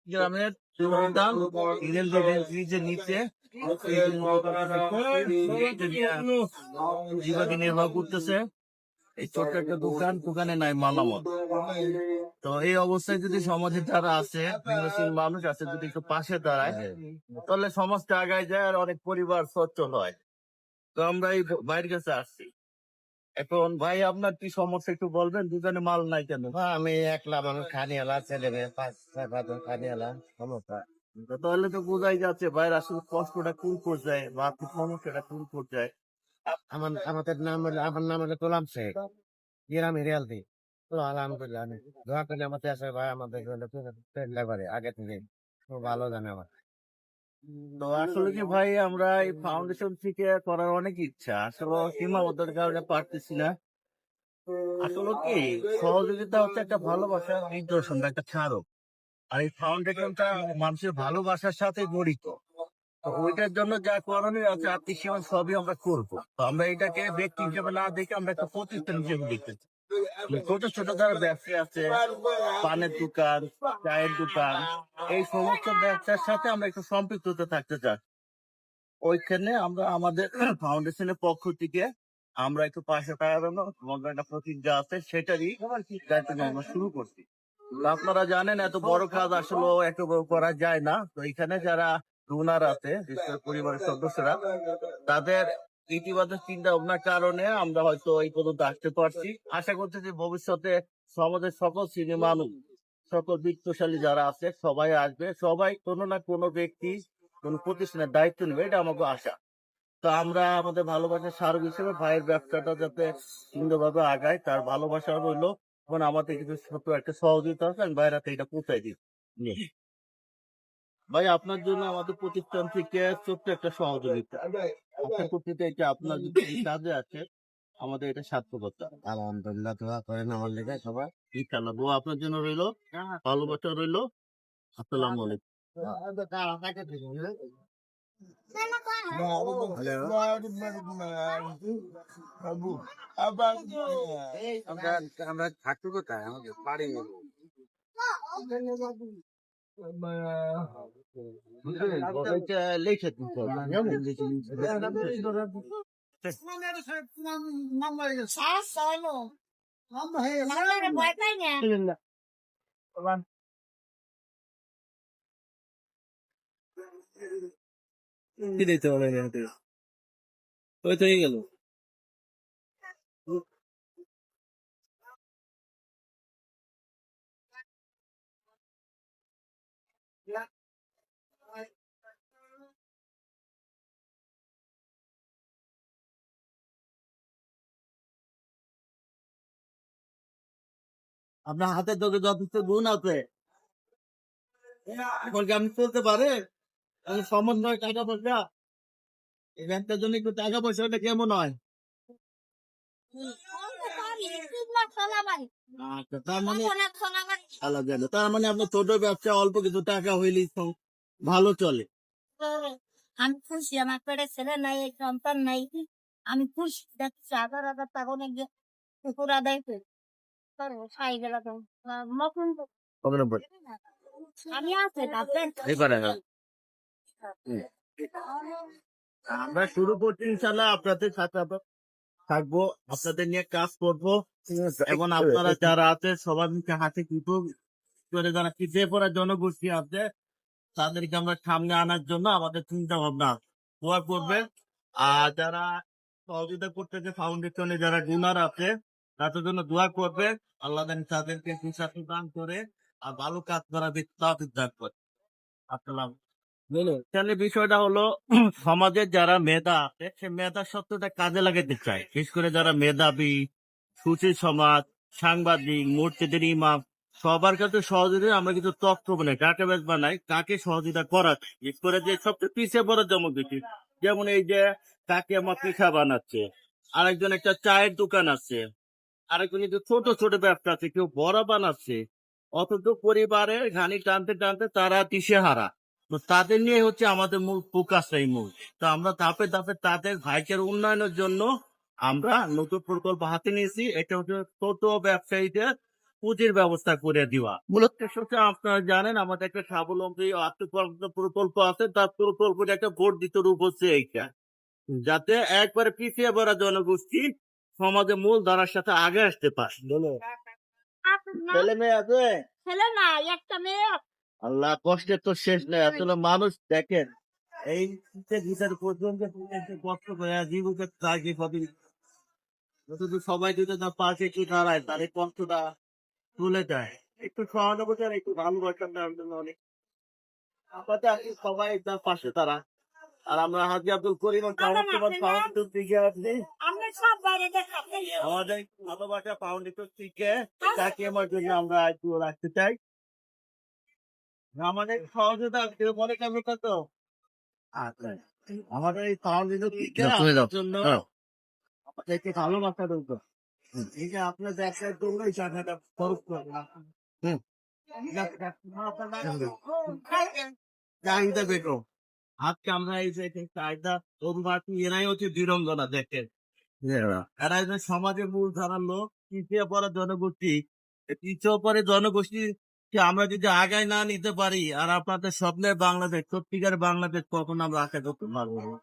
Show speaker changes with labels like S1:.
S1: গ্রামের সন্তান যে নিচে জীবিকা নির্বাহ করতেছে। এই ছোট্ট একটা দোকানে নাই মালামাল। তো এই অবস্থায় যদি সমাজে যারা আছে, নির্ভরশীল মানুষ আছে, যদি একটু পাশে দাঁড়ায়, তাহলে সমাজটা আগায় যায় আর অনেক পরিবার সচ্ছল হয়। তো আমরা এই ভাইয়ের কাছে আসছি। এখন ভাই আপনার কি সমস্যা একটু বলবেন? দোকানে মাল নাই কেন?
S2: আমি একলা মানুষ খানিয়ালা ছেলে মেয়ে 5-6 খানিয়ালা সমস্যা।
S1: তো তাহলে তো বোঝাই যাচ্ছে ভাইয়ের আসলে কষ্টটা কোন পর্যায়ে বা আপনার সমস্যাটা কোন পর্যায়ে।
S2: আমার নাম হলো গোলাম শেখ, গ্রামে রিয়ালদি। তো আলহামদুলিল্লাহ আমি দোয়া করি আমার দেশে ভাই আমাদের করে আগে থেকে খুব ভালো জানে আমার।
S1: তো আসলে কি ভাই আমরা এই ফাউন্ডেশন থেকে করার অনেক ইচ্ছা, আসলে সীমাবদ্ধতার কারণে পারতেছি না। আসলে কি সহযোগিতা হচ্ছে একটা ভালোবাসার নিদর্শন, একটা স্মারক। আর এই ফাউন্ডেশনটা মানুষের ভালোবাসার সাথে জড়িত। তো ওইটার জন্য যা করণীয় আছে আত্মীয় সবই আমরা করবো। তো আমরা এটাকে ব্যক্তি হিসেবে না দেখে আমরা একটা প্রতিষ্ঠান হিসেবে দেখতেছি। ছোট ছোট যারা ব্যবসা আছে, পানের দোকান, চায়ের দোকান, এই সমস্ত ব্যবসার সাথে আমরা একটু সম্পৃক্ত হতে থাকতে চাই। ওইখানে আমরা আমাদের ফাউন্ডেশনের পক্ষ থেকে আমরা একটু পাশে দাঁড়ানো আমাদের একটা প্রতিজ্ঞা আছে, সেটারই দায়িত্ব নিয়ে আমরা শুরু করছি। তো আপনারা জানেন এত বড় কাজ আসলে এত বড় করা যায় না। তো এখানে যারা ডোনার আছে, বিশেষ করে পরিবারের সদস্যরা, তাদের ইতিবাচক চিন্তা ভাবনার কারণে আমরা হয়তো এই পর্যন্ত আসতে পারছি। আশা করছি যে ভবিষ্যতে সমাজের সকল শ্রেণী মানুষ, সকল বিত্তশালী যারা আছে সবাই আসবে, সবাই কোনো না কোনো ব্যক্তি কোন প্রতিষ্ঠানের দায়িত্ব নেবে, এটা আমাকে আশা। তো আমরা আমাদের ভালোবাসার স্মারক হিসেবে ভাইয়ের ব্যবসাটা যাতে সুন্দরভাবে আগায় তার ভালোবাসা রইলো। এখন আমাদের কিছু ছোট একটা সহযোগিতা আছে, আমি বাইরে থেকে এটা পৌঁছাই দিই। ভাই আপনার জন্য আমাদের প্রতিষ্ঠান থেকে ছোট্ট একটা সহযোগিতা। আশা করছি যে এটা আপনার যদি এই কাজে আছে, আমাদের এটা সার্থকতা।
S2: আলহামদুলিল্লাহ দোয়া করেন আমার লেগে সবাই।
S1: ইনশাআল্লাহ দোয়া আপনার জন্য রইলো, ভালোবাসা রইলো। আসসালামু আলাইকুম।
S2: আমরা থাকতে কোথায় আমাদের বাড়ি
S1: এটা লিখে দিতে হবে, কেমন? কি দিতে হবে না? ওই তো হয়ে গেল। আপনার হাতের তোকে যথেষ্ট গুণ আছে, এখন কি আপনি চলতে পারে? আমি সমন্বয় টাকা পয়সা, এই ব্যাংকটার জন্য একটু টাকা পয়সা হলে কেমন হয়? আচ্ছা, তার মানে আলাদা আলাদা। তার মানে আপনার ছোট ব্যবসা অল্প কিছু টাকা হইলেই তো ভালো চলে।
S3: আমি খুশি, আমার পেটে ছেলে নাই, সন্তান নাই, আমি খুশি। দেখছি হাজার হাজার টাকা অনেক পুকুর আদায় করে খাই গেল তো মতন আমি আছে
S1: আমরা শুরু করছি ইনশাল্লাহ, আপনাদের সাথে আমরা থাকবো, আপনাদের নিয়ে কাজ করবো। এবং আপনারা যারা আছে সবার মুখে হাতে কুটো করে যারা পিছিয়ে পড়া জনগোষ্ঠী আছে তাদেরকে আমরা সামনে আনার জন্য আমাদের চিন্তা ভাবনা আছে। দোয়া করবেন। আর যারা সহযোগিতা করতেছে ফাউন্ডেশনে যারা ডোনার আছে তাদের জন্য দোয়া করবেন। আল্লাহ যেন তাদেরকে সুস্বাস্থ্য দান করে আর ভালো কাজ করার তাওফিক দান করে। আসসালাম। তাহলে বিষয়টা হলো সমাজের যারা মেধা আছে সে মেধা সত্যটা কাজে লাগাতে চায়, বিশেষ করে যারা মেধাবী, সুশীল সমাজ, সাংবাদিক, মসজিদের ইমাম, সবার কাছে সহযোগিতা আমরা কিন্তু তথ্য বানাই, ডাটাবেস বানাই, কাকে সহযোগিতা করা যায়। বিশেষ করে যে সবচেয়ে পিছিয়ে পড়ার যেমন দেখি, যেমন এই যে কাকে আমার পিঠা বানাচ্ছে, আরেকজন একটা চায়ের দোকান আছে, আরেকজন কিন্তু ছোট ছোট ব্যবসা আছে, কেউ বড় বানাচ্ছে, অথচ পরিবারের ঘানি টানতে টানতে তারা দিশেহারা। তো তাদের নিয়ে হচ্ছে আমাদের মূল ফোকাসটাই মূল। তো আমরা ধাপে ধাপে তাদের ভাইকের উন্নয়নের জন্য আমরা নতুন প্রকল্প হাতে নিয়েছি। এটা হচ্ছে ছোট ব্যবসায়ীদের পুঁজির ব্যবস্থা করে দেওয়া। মূলত হচ্ছে আপনারা জানেন আমাদের একটা স্বাবলম্বী আত্মকর্ম প্রকল্প আছে, তার প্রকল্পের একটা বর্ধিত রূপ হচ্ছে এইটা, যাতে একবারে পিছিয়ে পড়া জনগোষ্ঠী সমাজে মূল ধারার সাথে আগে আসতে পারে।
S3: আপনার
S1: ছেলে মেয়ে আছে,
S3: ছেলে নাই, একটা মেয়ে আছে।
S1: আল্লাহ কষ্টের তো শেষ নেই। আসলে মানুষ দেখেন এই ভিতরে পর্যন্ত কষ্ট করে জীবকে চাকরি পাবি, যদি সবাই যদি তার পাশে একটু দাঁড়ায় তার এই কষ্টটা তুলে দেয়, একটু সহানুভূতি আর একটু ভালোবাসা দেওয়ার জন্য অনেক আমাদের আজকে সবাই তার পাশে তারা। আর আমরা হাজি আব্দুল করিম ফাউন্ডেশন থেকে আসছি,
S3: আমরা সব বাইরে দেখাতে
S1: আমাদের ভালোবাসা ফাউন্ডেশন থেকে তাকে আমার জন্য আমরা একটু রাখতে চাই। আমাদের সহযোগিতা মনে করবে কত আচ্ছা, আমাদের এই ফাউন্ডেশন থেকে আপনার জন্য আমাদেরকে ভালোবাসা দেবো। এই যে আপনার দেখার জন্যই টাকাটা খরচ করলাম। চাহিদা বেগম, আজকে আমরা এই যে চাহিদা অভিবাসী এরাই হচ্ছে বীরঙ্গনা দেখেন, এরা যে সমাজের মূল ধারার লোক, পিছিয়ে পড়া জনগোষ্ঠী। এই পিছিয়ে পড়ে জনগোষ্ঠীকে আমরা যদি আগায় না নিতে পারি আর আপনাদের স্বপ্নের বাংলাদেশ, সত্যিকার বাংলাদেশ কখন আমরা আশা করতে পারবো না।